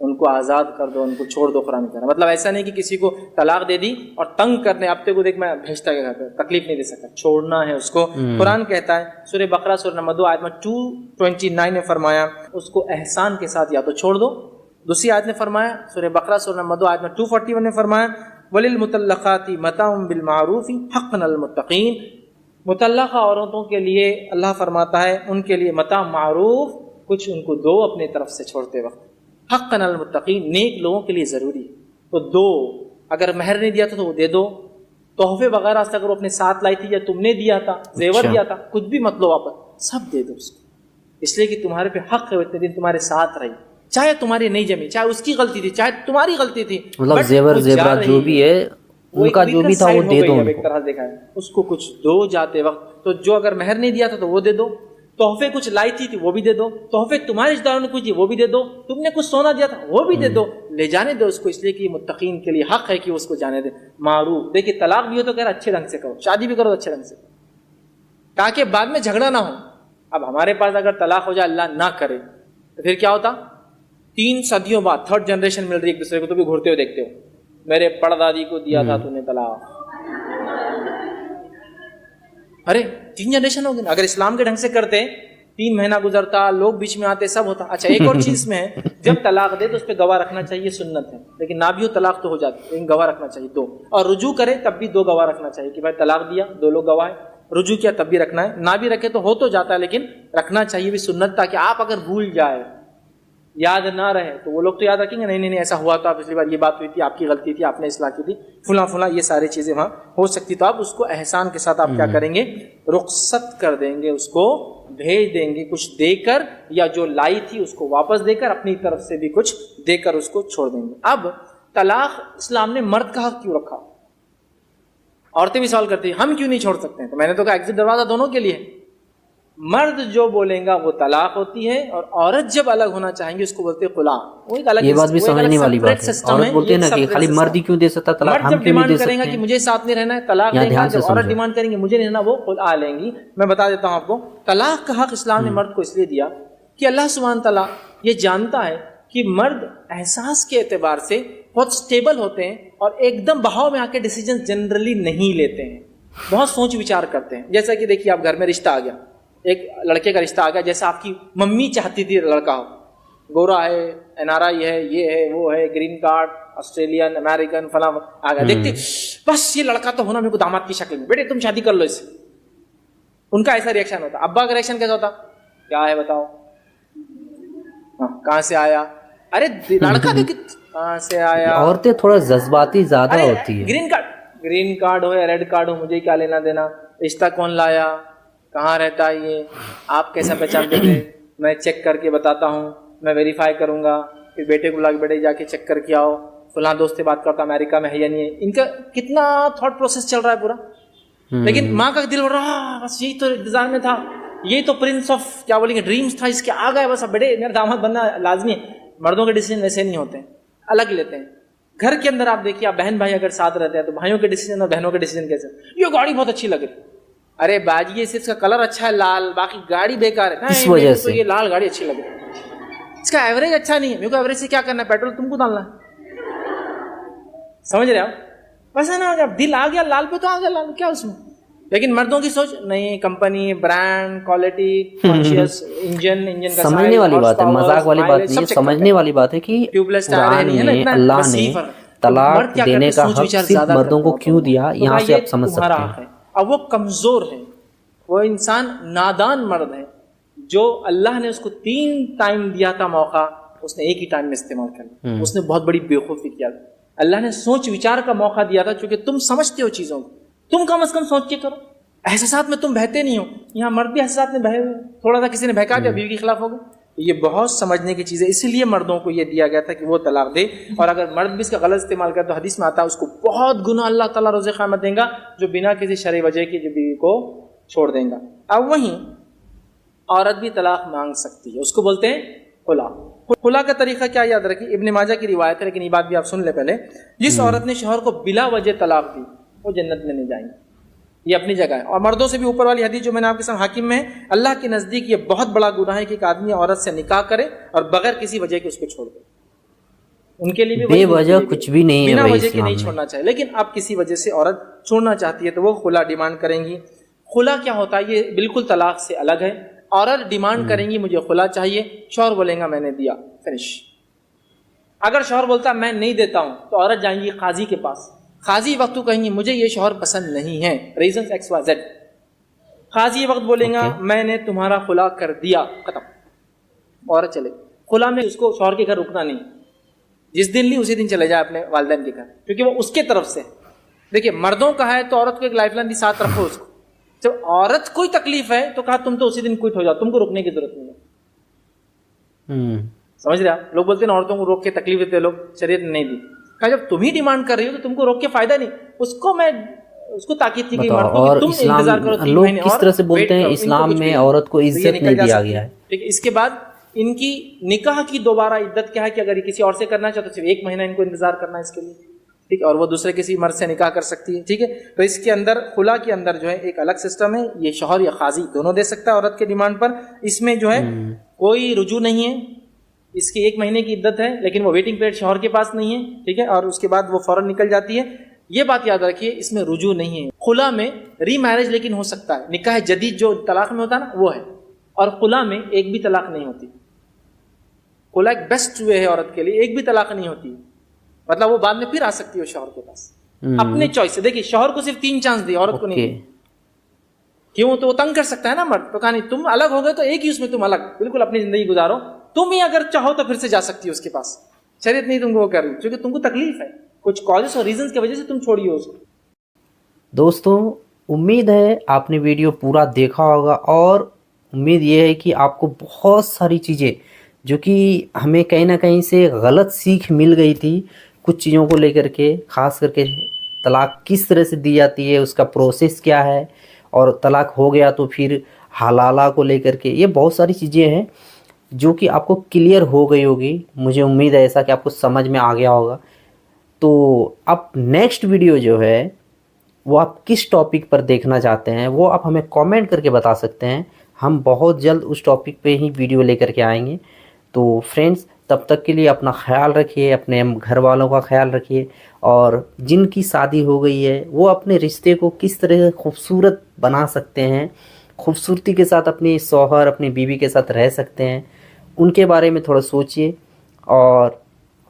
उनको आज़ाद कर दो, उनको छोड़ दो। कुरान कह रहा मतलब ऐसा नहीं कि किसी को तलाक दे दी और तंग करने, अब को देख मैं भेजता है घर पे, तकलीफ नहीं दे सकता, छोड़ना है उसको। कुरान कहता है सूरह बकरा सूरह नंबर 2 आयत में 229 में फरमाया उसको एहसान के साथ या तो छोड़ दो। दूसरी आयत में फरमाया सूरह बकरा सूरह नंबर 2 आयत में 241 में फरमाया वलिल मुतल्लक़ाति मताउम बिल मारूफ़ हक़्क़न अल मुत्तक़ीन, मुतल्लक़ा औरतों के लिए अल्लाह फरमाता है उनके लिए मता मारूफ, कुछ उनको दो अपने तरफ से छोड़ते वक्त, हक़्क़न अल मुत्तक़ीन, नेक लोगों के लिए ज़रूरी है तो दो। अगर महर नहीं दिया था तो वो दे दो, तोहफे वगैरह से अगर वो अपने साथ लाई थी या तुमने दिया था, जेवर दिया था, कुछ भी मत लो वापस, सब दे दो उसको, इसलिए कि तुम्हारे पे हक़ है, इतने दिन तुम्हारे साथ रही, चाहे तुम्हारी नहीं जमी, चाहे उसकी गलती थी, चाहे तुम्हारी गलती थी, मतलब जेवर जेवरात जो भी है उनका जो भी था वो दे दो, एक तरह देखा है उसको कुछ दो जाते वक्त। तो जो अगर महर नहीं दिया था तो वो दे दो, तोहफे कुछ लाई थी वो भी दे दो, तोहफे तुम्हारे रिश्तेदारों ने कुछ दिए वो भी दे दो, तुमने कुछ सोना दिया था वो भी दे दो, ले जाने दो उसको, इसलिए कि मुत्तकीन के लिए हक है कि उसको जाने दे। मारूफ, देखिए तलाक भी हो तो कह रहा अच्छे ढंग से करो, शादी भी करो अच्छे ढंग से, ताकि बाद में झगड़ा ना हो। अब हमारे पास अगर तलाक हो जाए, अल्लाह ना करे, तो फिर क्या होता, 3 सदियों बाद 3rd जनरेशन मिल रही एक दूसरे को, तो भी घूरते हुए देखते हो, मेरे पड़दादी को दिया था तूने तलाक, अरे 3 जनरेशन हो गए। अगर इस्लाम के ढंग से करते 3 महीना गुजरता, लोग बीच में आते, सब होता। अच्छा एक और चीज में है, जब तलाक दे तो उस पर गवाह रखना चाहिए, सुन्नत है, लेकिन ना भी हो तलाक तो हो जाती, लेकिन गवाह रखना चाहिए 2, और रुजू करे तब भी 2 गवाह रखना चाहिए कि भाई तलाक दिया 2 लोग गवाह है, रुजू किया तब भी रखना है, ना भी रखे तो हो तो जाता है, लेकिन रखना चाहिए भी सुन्नत, ताकि आप अगर भूल जाए, याद ना रहे तो वो लोग तो याद रखेंगे, नहीं नहीं नहीं ऐसा हुआ था पिछली बार, ये बात हुई थी, आपकी गलती थी, आपने इस्लाह की थी, फुला फुला, ये सारी चीजें वहाँ हो सकती। तो आप उसको एहसान के साथ आप क्या करेंगे, रुखसत कर देंगे, उसको भेज देंगे कुछ देकर, या जो लाई थी उसको वापस देकर, अपनी तरफ से भी कुछ देकर उसको छोड़ देंगे। अब तलाक इस्लाम ने मर्द का हक क्यों रखा? औरतें भी सवाल करती हैं हम क्यों नहीं छोड़ सकते हैं, तो मैंने तो कहा एग्जिट दरवाजा दोनों के लिए, मर्द जो बोलेगा वो तलाक होती है, और औरत जब अलग होना चाहेंगे उसको बोलते हैं खुला। वो एक अलग, ये बात भी समझने वाली बात है। औरत बोलते हैं ना कि खाली मर्द ही क्यों दे सकता तलाक, हम क्यों नहीं दे सकते हैं? कि मुझे साथ नहीं रहना है, तलाक देगा। जब औरत डिमांड करेंगे मुझे नहीं रहना, वो खुला लेंगी। मैं बता देता हूँ आपको, तलाक का हक इस्लाम ने मर्द को इसलिए दिया कि अल्लाह सुब्हान तआला ये जानता है कि मर्द एहसास के एतबार से बहुत स्टेबल होते हैं और एकदम बहाव में आके डिसीजन जनरली नहीं लेते हैं, बहुत सोच विचार करते हैं। जैसा कि देखिए आप घर में रिश्ता आ गया, एक लड़के का रिश्ता आ गया, जैसे आपकी मम्मी चाहती थी लड़का हो, गोरा है, NRI है, ये है, वो है, ग्रीन कार्ड, ऑस्ट्रेलियन, अमेरिकन, फला आ गया, देखते बस ये लड़का तो होना मेरे को दामाद की शक्ल में, बेटे तुम शादी कर लो इससे। उनका ऐसा रिएक्शन होता। अब्बा का रिएक्शन कैसा होता, क्या है बताओ, कहाँ से आया, अरे लड़का देख कहाँ से आया। औरतें थोड़ा जज्बाती ज्यादा होती है। ग्रीन कार्ड हो या रेड कार्ड हो, मुझे क्या लेना देना, रिश्ता कौन लाया, कहाँ रहता है ये, आप कैसा पहचानते थे, मैं चेक करके बताता हूँ, मैं वेरीफाई करूँगा, फिर बेटे को बुला के बेटे जाके चेक करके आओ, फलां दोस्त से बात करता अमेरिका में है या नहीं है। इनका कितना थॉट प्रोसेस चल रहा है पूरा। लेकिन माँ का दिल हो रहा बस यही तो इंतजार में था, यही तो प्रिंस ऑफ क्या बोलेंगे ड्रीम्स था, इसके आ गए बस, अब बेटे मेरा दामाद बनना लाजमी है। मर्दों के डिसीजन वैसे नहीं होते हैं, अलग लेते हैं। घर के अंदर आप देखिए, आप बहन भाई अगर साथ रहते हैं तो भाइयों के डिसीजन और बहनों के डिसीजन कैसे, ये गाड़ी बहुत अच्छी लग रही, अरे बाजी सिर्फ इसका कलर अच्छा है लाल, बाकी गाड़ी बेकार है, इस वजह से तो ये लाल गाड़ी अच्छी लग रही है, इसका एवरेज अच्छा नहीं है, मेरे को एवरेज से क्या करना है, पेट्रोल तुमको डालना है, समझ रहे हो? बस है ना, जब दिल आ गया लाल पे तो आ गया लाल, क्या उसमें। लेकिन मर्दों की सोच नहीं, company, brand, quality, conscious, engine का समझने वाली बात है, मजाक वाली बात नहीं है, समझने वाली बात है कि ट्यूबलेस कुरान में अल्लाह ने तलाक मर्द क्या देने करते का हैं, सोच हक विचार सिर्फ ज्यादा मर्दों करते को हैं। क्यों दिया, तो यहाँ कहा, से ये आप समझ सकते तुम्हारा हैं। हक है। अब वो कमजोर है, वो इंसान नादान मर्द है, जो अल्लाह ने उसको 3 टाइम दिया था मौका, उसने एक ही टाइम में इस्तेमाल कर लिया। उसने बहुत बड़ी बेवकूफ़ी किया। अल्लाह ने सोच विचार का मौका दिया था, क्योंकि तुम समझते हो चीज़ों को, तुम कम अज कम सोच के करो। एहसासात में तुम बहते नहीं हो, यहाँ मर्द भी एहसासात में बहे हुए। थोड़ा सा किसी ने बहका दिया, बीवी के खिलाफ हो गए। ये बहुत समझने की चीज़ है, इसीलिए मर्दों को ये दिया गया था कि वो तलाक दे। और अगर मर्द भी इसका गलत इस्तेमाल करे तो हदीस में आता है उसको बहुत गुना अल्लाह ताला रोज़े क़यामत देगा, जो बिना किसी शरई वजह की जो बीवी को छोड़ देगा। अब वहीं औरत भी तलाक मांग सकती है, उसको बोलते हैं खुला। खुला का तरीका क्या, याद रखिए, इब्न माजा की रिवायत है, लेकिन ये बात भी आप सुन ले पहले। जिस औरत ने शौहर को बिला वजह तलाक दी, वो जन्नत में नहीं जाएंगी, ये अपनी जगह है। और मर्दों से भी ऊपर वाली हदीस जो मैंने आपके सामने हाकिम में है, अल्लाह के नज़दीक ये बहुत बड़ा गुनाह है कि एक आदमी औरत से निकाह करे और बगैर किसी वजह के उसको छोड़ दे। उनके लिए भी बेवजह कुछ भी नहीं है बिना भाई वजह के इस्लाम नहीं में। छोड़ना चाहिए। लेकिन अब किसी वजह से औरत छोड़ना चाहती है तो वो खुला डिमांड करेंगी। खुला क्या होता है, ये बिल्कुल तलाक से अलग है। औरत डिमांड करेंगी मुझे खुला चाहिए, शौहर बोलेगा मैंने दिया, फिनिश। अगर शौहर बोलता मैं नहीं देता हूं तो औरत जाएंगी काजी के पास। काजी वक्त कहेंगी मुझे ये शौहर पसंद नहीं है, रीजन XYZ। काजी वक्त बोलेगा मैंने तुम्हारा खुला कर दिया, खत्म, औरत चले। खुला में उसको शौहर के घर रुकना नहीं, जिस दिन ली उसी दिन चले जाए अपने वालिदैन के घर, क्योंकि वो उसके तरफ से। देखिए मर्दों का है तो औरत को एक लाइफलाइन दी, साथ रखो उसको। जब औरत कोई तकलीफ है तो कहा तुम तो उसी दिन क्विट हो जाओ, तुमको रुकने की जरूरत नहीं है। समझ रहे आप? लोग बोलते हैं औरतों को रोक के तकलीफ देते लोग, शरीयत ने नहीं दी। कहा जब तुम ही डिमांड कर रही हो तो तुमको रोक के फायदा नहीं। उसको ताकीद थी कि मर्द को तुम इंतजार करो 3 महीने और। किस तरह से बोलते हैं इस्लाम में औरत को इज्जत नहीं दिया गया है। ठीक है, इसके बाद इनकी निकाह की दोबारा इद्दत क्या है कि अगर ये किसी और से करना चाहते तो सिर्फ 1 महीना इनको इंतजार करना है इसके लिए, ठीक है, और वो दूसरे किसी मर्द से निकाह कर सकती है। ठीक है, तो इसके अंदर खुला के अंदर जो है एक अलग सिस्टम है, ये शौहर या काजी दोनों दे सकता है औरत के डिमांड पर। इसमें जो है कोई रुजू नहीं है, इसकी 1 महीने की इद्दत है, लेकिन वो वेटिंग पीरियड शौहर के पास नहीं है। ठीक है, और उसके बाद वो फौरन निकल जाती है। ये बात याद रखिए, इसमें रुजू नहीं है। खुला में री मैरिज लेकिन हो सकता है, निकाह जदीद जो तलाक में होता है ना वो है, और खुला में एक भी तलाक नहीं होती। खुला एक बेस्ट वे है औरत के लिए, एक भी तलाक नहीं होती, मतलब वो बाद में फिर आ सकती है शौहर के पास अपने चॉइस से। देखिए शौहर को सिर्फ 3 चांस दिए, औरत को नहीं दी। क्यों? तो वो तंग कर सकता है ना मर्द, तो कहा नहीं तुम अलग हो गए तो एक ही उसमें तुम अलग बिल्कुल अपनी जिंदगी गुजारो, तुम ही अगर चाहो तो फिर से जा सकती हो उसके पास। शरीयत नहीं तुमको वो कर रही, क्योंकि तुमको तकलीफ है, कुछ कॉजेस और रीजंस की वजह से तुम छोड़िए उसको। दोस्तों उम्मीद है आपने वीडियो पूरा देखा होगा, और उम्मीद ये है कि आपको बहुत सारी चीज़ें जो कि हमें कहीं ना कहीं से गलत सीख मिल गई थी कुछ चीज़ों को लेकर के, ख़ास करके तलाक किस तरह से दी जाती है, उसका प्रोसेस क्या है, और तलाक हो गया तो फिर हलाला को लेकर के, ये बहुत सारी चीज़ें हैं जो कि आपको क्लियर हो गई होगी। मुझे उम्मीद है ऐसा कि आपको समझ में आ गया होगा। तो अब नेक्स्ट वीडियो जो है वो आप किस टॉपिक पर देखना चाहते हैं वो आप हमें कमेंट करके बता सकते हैं। हम बहुत जल्द उस टॉपिक पे ही वीडियो लेकर के आएंगे। तो फ्रेंड्स तब तक के लिए अपना ख्याल रखिए, अपने घर वालों का ख्याल रखिए, और जिनकी शादी हो गई है वो अपने रिश्ते को किस तरह खूबसूरत बना सकते हैं, खूबसूरती के साथ अपनी शौहर अपनी बीवी के साथ रह सकते हैं, उनके बारे में थोड़ा सोचिए, और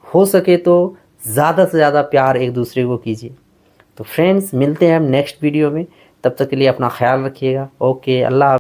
हो सके तो ज़्यादा से ज़्यादा प्यार एक दूसरे को कीजिए। तो फ्रेंड्स मिलते हैं हम नेक्स्ट वीडियो में, तब तक के लिए अपना ख्याल रखिएगा। ओके, अल्लाह।